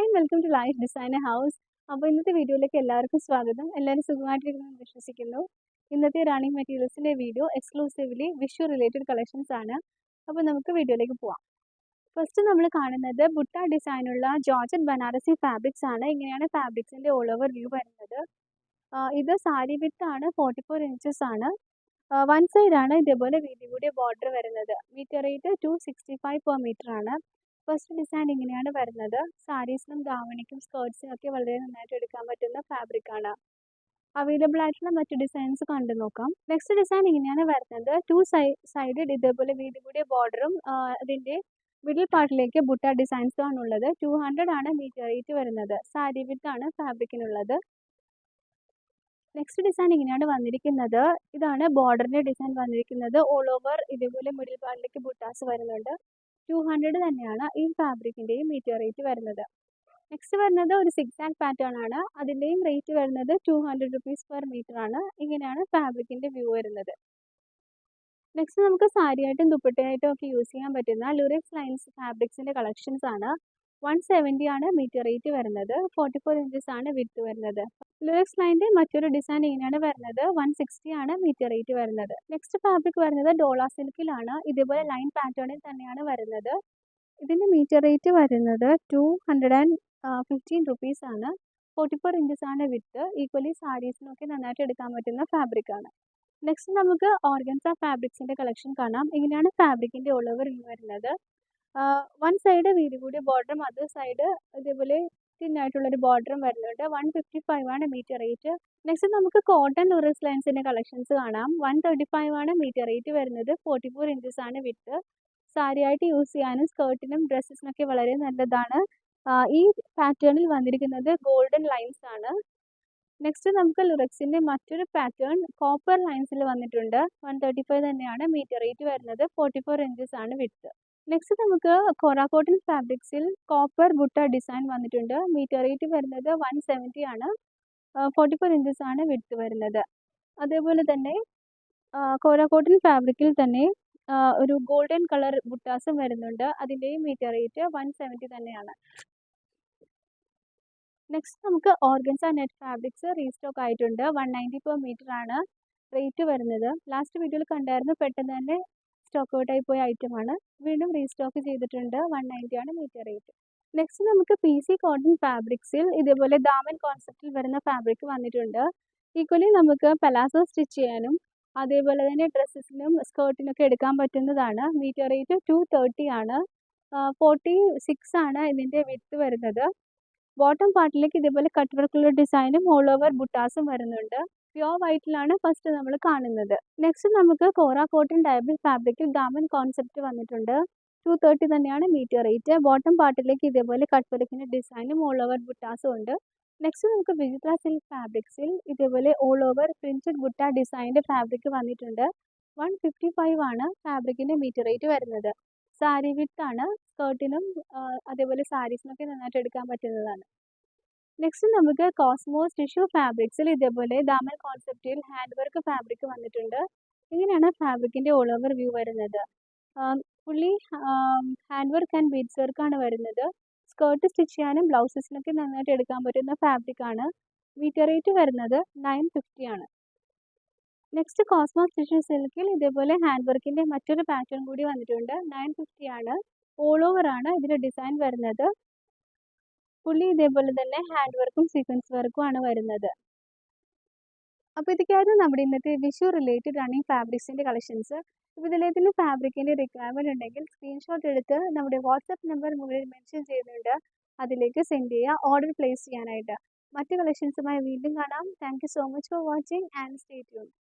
Hi welcome to life designer house. അപ്പോൾ ഇന്നത്തെ വീഡിയോയിലേക്ക് എല്ലാവർക്കും സ്വാഗതം. എല്ലാവരും സുഖമായിട്ടിരിക്കുന്നു വിശ്വസിക്കുന്നു. ഇന്നത്തെ റാണി മെറ്റീരിയൽസിൻ്റെ video exclusively Vishu related collections ആണ്. അപ്പോൾ നമുക്ക് വീഡിയോയിലേക്ക് പോവാം. ഫസ്റ്റ് നമ്മൾ കാണുന്നത് ബുട്ട ഡിസൈനുള്ള ജോർജറ്റ് ബനാറസി ഫാബ്രിക്സ് ആണ്. ഇങ്ങനെയാണ് ഫാബ്രിക്സിൻ്റെ ഓൾ ഓവർ വ്യൂ വരുന്നത്. ഇത് സാരി വിത്ത് ആണ്, 44 ഇഞ്ചസ് ആണ്. വൺ സൈഡ് ആണ് ഇതേപോലെ വീതി കൂടിയ ബോർഡർ വരുന്നത്. മീറ്റർ റേറ്റ് 265 പെർ മീറ്റർ ആണ്. ഫസ്റ്റ് ഡിസൈൻ ഇങ്ങനെയാണ് വരുന്നത്. സാരീസിനും ദാവണിക്കും സ്കേർട്സിനും ഒക്കെ വളരെ നന്നായിട്ട് എടുക്കാൻ പറ്റുന്ന ഫാബ്രിക് ആണ്. അവൈലബിൾ ആയിട്ടുള്ള മറ്റു ഡിസൈൻസ് കണ്ടു നോക്കാം. നെക്സ്റ്റ് ഡിസൈൻ ഇങ്ങനെയാണ് വരുന്നത്. ടു സൈഡ് ഇതേപോലെ വീതി കൂടിയ ബോർഡറും അതിൻ്റെ മിഡിൽ പാർട്ടിലേക്ക് ബുട്ട ഡിസൈൻസ് ആണുള്ളത്. 200 ആണ് മീറ്റർ റേറ്റ് വരുന്നത്. സാരി വിത്ത് ആണ് ഫാബ്രിക്കിനുള്ളത്. നെക്സ്റ്റ് ഡിസൈൻ ഇങ്ങനെയാണ് വന്നിരിക്കുന്നത്. ഇതാണ് ബോർഡറിൻ്റെ ഡിസൈൻ വന്നിരിക്കുന്നത്. ഓൾ ഓവർ ഇതേപോലെ മിഡിൽ പാർട്ടിലേക്ക് ബുട്ടാസ് വരുന്നുണ്ട്. 200 തന്നെയാണ് ഈ ഫാബ്രിക്കിൻ്റെയും മീറ്റർ റേറ്റ് വരുന്നത്. നെക്സ്റ്റ് വരുന്നത് ഒരു സിക്സാക് പാറ്റേൺ ആണ്. അതിൻ്റെയും റേറ്റ് വരുന്നത് 200 റുപ്പീസ് പെർ മീറ്റർ ആണ്. ഇങ്ങനെയാണ് ഫാബ്രിക്കിൻ്റെ വ്യൂ വരുന്നത്. നെക്സ്റ്റ് നമുക്ക് സാരിയായിട്ടും ദുപ്പട്ടയായിട്ടും ഒക്കെ യൂസ് ചെയ്യാൻ പറ്റുന്ന ലുറക്സ് ലൈൻസ് ഫാബ്രിക്സിൻ്റെ കളക്ഷൻസ് ആണ്. 170 ആണ് മീറ്റർ റേറ്റ് വരുന്നത്. 44 ഇഞ്ചസ് ആണ് വിഡ്ത്ത് വരുന്നത്. ലുറക്സ് ലൈൻ്റെ മറ്റൊരു ഡിസൈൻ ഇങ്ങനെയാണ് വരുന്നത്. 160 ആണ് മീറ്റർ റേറ്റ് വരുന്നത്. നെക്സ്റ്റ് ഫാബ്രിക് വരുന്നത് ഡോള സിൽക്കിലാണ്. ഇതേപോലെ ലൈൻ പാറ്റേണിൽ തന്നെയാണ് വരുന്നത്. ഇതിൻ്റെ മീറ്റർ റേറ്റ് വരുന്നത് 215 റുപ്പീസ് ആണ്. 44 ഇഞ്ചസ് ആണ് വിഡ്ത്ത്. ഈക്വലി സാരീസിനൊക്കെ നന്നായിട്ട് എടുക്കാൻ പറ്റുന്ന ഫാബ്രിക് ആണ്. നെക്സ്റ്റ് നമുക്ക് ഓർഗൻസ ഫാബ്രിക്സിൻ്റെ കളക്ഷൻ കാണാം. ഇങ്ങനെയാണ് ഫാബ്രിക്കിൻ്റെ ഓൾ ഓവർ വ്യൂ വരുന്നത്. വൺ സൈഡ് വീതി കൂടിയ ബോർഡറും അതർ സൈഡ് ഇതേപോലെ തിന്നായിട്ടുള്ളൊരു ബോർഡറും വരുന്നുണ്ട്. 155 ആണ് മീറ്റർ റേറ്റ്. നെക്സ്റ്റ് നമുക്ക് കോട്ടൺ ലുറക്സ് ലൈൻസിൻ്റെ കളക്ഷൻസ് കാണാം. 135 ആണ് മീറ്റർ റേറ്റ് വരുന്നത്. 44 ഇഞ്ചസ് ആണ് വിഡ്ത്ത്. സാരിയായിട്ട് യൂസ് ചെയ്യാനും സ്കേർട്ടിനും ഡ്രസ്സസിനൊക്കെ വളരെ നല്ലതാണ്. ഈ പാറ്റേണിൽ വന്നിരിക്കുന്നത് ഗോൾഡൻ ലൈൻസ് ആണ്. നെക്സ്റ്റ് നമുക്ക് ലുറക്സിൻ്റെ മറ്റൊരു പാറ്റേൺ കോപ്പർ ലൈൻസിൽ വന്നിട്ടുണ്ട്. 135 തന്നെയാണ് മീറ്റർ റേറ്റ് വരുന്നത്. 44 ഇഞ്ചസ് ആണ് വിഡ്ത്ത്. നെക്സ്റ്റ് നമുക്ക് കോറ കോട്ടൺ ഫാബ്രിക്സിൽ കോപ്പർ ബുട്ട ഡിസൈൻ വന്നിട്ടുണ്ട്. മീറ്റർ റേറ്റ് വരുന്നത് 170 ആണ്. 44 ഇഞ്ചസ് ആണ് വിഡ്ത്ത് വരുന്നത്. അതേപോലെ തന്നെ കോറ കോട്ടൺ ഫാബ്രിക്കിൽ തന്നെ ഒരു ഗോൾഡൻ കളർ ബുട്ടാസും വരുന്നുണ്ട്. അതിൻ്റെയും മീറ്റർ റേറ്റ് 170 തന്നെയാണ്. നെക്സ്റ്റ് നമുക്ക് ഓർഗൻസ നെറ്റ് ഫാബ്രിക്സ് റീസ്റ്റോക്ക് ആയിട്ടുണ്ട്. 190 പെർ മീറ്റർ ആണ് റേറ്റ് വരുന്നത്. ലാസ്റ്റ് വീഡിയോയിൽ കണ്ടായിരുന്നു, പെട്ടെന്ന് തന്നെ സ്റ്റോക്ക് ഔട്ട് ആയി പോയ ഐറ്റമാണ്. വീണ്ടും റീസ്റ്റോക്ക് ചെയ്തിട്ടുണ്ട്. 190 ആണ് മീറ്റർ റേറ്റ്. നെക്സ്റ്റ് നമുക്ക് PC കോട്ടൺ ഫാബ്രിക്സിൽ ഇതേപോലെ ദാമൻ കോൺസെപ്റ്റിൽ വരുന്ന ഫാബ്രിക് വന്നിട്ടുണ്ട്. ഈക്വലി നമുക്ക് പലാസോ സ്റ്റിച്ച് ചെയ്യാനും അതേപോലെ തന്നെ ഡ്രസ്സസിനും സ്കേർട്ടിനൊക്കെ എടുക്കാൻ പറ്റുന്നതാണ്. മീറ്റർ റേറ്റ് 230 ആണ്. 46 ആണ് ഇതിൻ്റെ വിഡ്ത്ത് വരുന്നത്. ബോട്ടം പാർട്ടിലേക്ക് ഇതേപോലെ കട്ട് വർക്കുള്ള ഡിസൈനും ഓൾ ഓവർ ബുട്ടാസും വരുന്നുണ്ട്. പ്യോർ വൈറ്റിലാണ് ഫസ്റ്റ് നമ്മൾ കാണുന്നത്. നെക്സ്റ്റ് നമുക്ക് കോറ കോട്ടൺ ഡയബിൾ ഫാബ്രിക്കിൽ ദാമൻ കോൺസെപ്റ്റ് വന്നിട്ടുണ്ട്. 230 തന്നെയാണ് മീറ്റർ റേറ്റ്. ബോട്ടം പാർട്ടിലേക്ക് ഇതേപോലെ കട്ട് വർക്കിൻ്റെ ഡിസൈനും ഓൾ ഓവർ ബുട്ടാസും ഉണ്ട്. നെക്സ്റ്റ് നമുക്ക് വിചിത്ര സിൽക്ക് ഫാബ്രിക്സിൽ ഇതേപോലെ ഓൾ ഓവർ പ്രിൻറ്റഡ് ബുട്ട ഡിസൈൻ്റെ ഫാബ്രിക് വന്നിട്ടുണ്ട്. 155 ആണ് ഫാബ്രിക്കിൻ്റെ മീറ്റർ റേറ്റ് വരുന്നത്. സാരി വിത്ത് ആണ്. സ്കേർട്ടിനും അതേപോലെ സാരീസിനൊക്കെ നന്നായിട്ട് എടുക്കാൻ പറ്റുന്നതാണ്. നെക്സ്റ്റ് നമുക്ക് കോസ്മോസ് ടിഷ്യൂ ഫാബ്രിക്സിൽ ഇതേപോലെ ദാമൻ കോൺസെപ്റ്റിൽ ഹാൻഡ് വർക്ക് ഫാബ്രിക് വന്നിട്ടുണ്ട്. ഇങ്ങനെയാണ് ഫാബ്രിക്കിൻ്റെ ഓൾ ഓവർ വ്യൂ വരുന്നത്. Fully hand work and beads വർക്കാണ് വരുന്നത്. സ്കേർട്ട് സ്റ്റിച്ച് ചെയ്യാനും ബ്ലൗസസിനൊക്കെ നന്നായിട്ട് എടുക്കാൻ പറ്റുന്ന ഫാബ്രിക് ആണ്. മീറ്റർ റേറ്റ് വരുന്നത് 950 ആണ്. നെക്സ്റ്റ് കോസ്മോസ് ടിഷ്യൂ സിൽക്കിൽ ഇതേപോലെ ഹാൻഡ് വർക്കിൻ്റെ മറ്റൊരു പാറ്റേൺ കൂടി വന്നിട്ടുണ്ട്. 950 ആണ്. ഓൾ ഓവർ ആണ് ഇതിൻ്റെ ഡിസൈൻ വരുന്നത്. ഫുള്ളി ഇതേപോലെ തന്നെ ഹാൻഡ് വർക്കും സീക്വൻസ് വർക്കും ആണ് വരുന്നത്. അപ്പോൾ ഇതൊക്കെയായിരുന്നു നമ്മുടെ ഇന്നത്തെ വിഷു റിലേറ്റഡ് റണ്ണിങ് ഫാബ്രിക്സിൻ്റെ കളക്ഷൻസ്. ഇപ്പോൾ ഇതിലേതെങ്കിലും ഫാബ്രിക്കിൻ്റെ റിക്വയർമെൻറ്റ് ഉണ്ടെങ്കിൽ സ്ക്രീൻഷോട്ട് എടുത്ത് നമ്മുടെ വാട്സപ്പ് നമ്പർ മുകളിൽ മെൻഷൻ ചെയ്യുന്നുണ്ട്. അതിലേക്ക് സെൻഡ് ചെയ്യുക ഓർഡർ പ്ലേസ് ചെയ്യാനായിട്ട്. മറ്റ് കളക്ഷൻസുമായി വീണ്ടും കാണാം. Thank you so much for watching and stay tuned.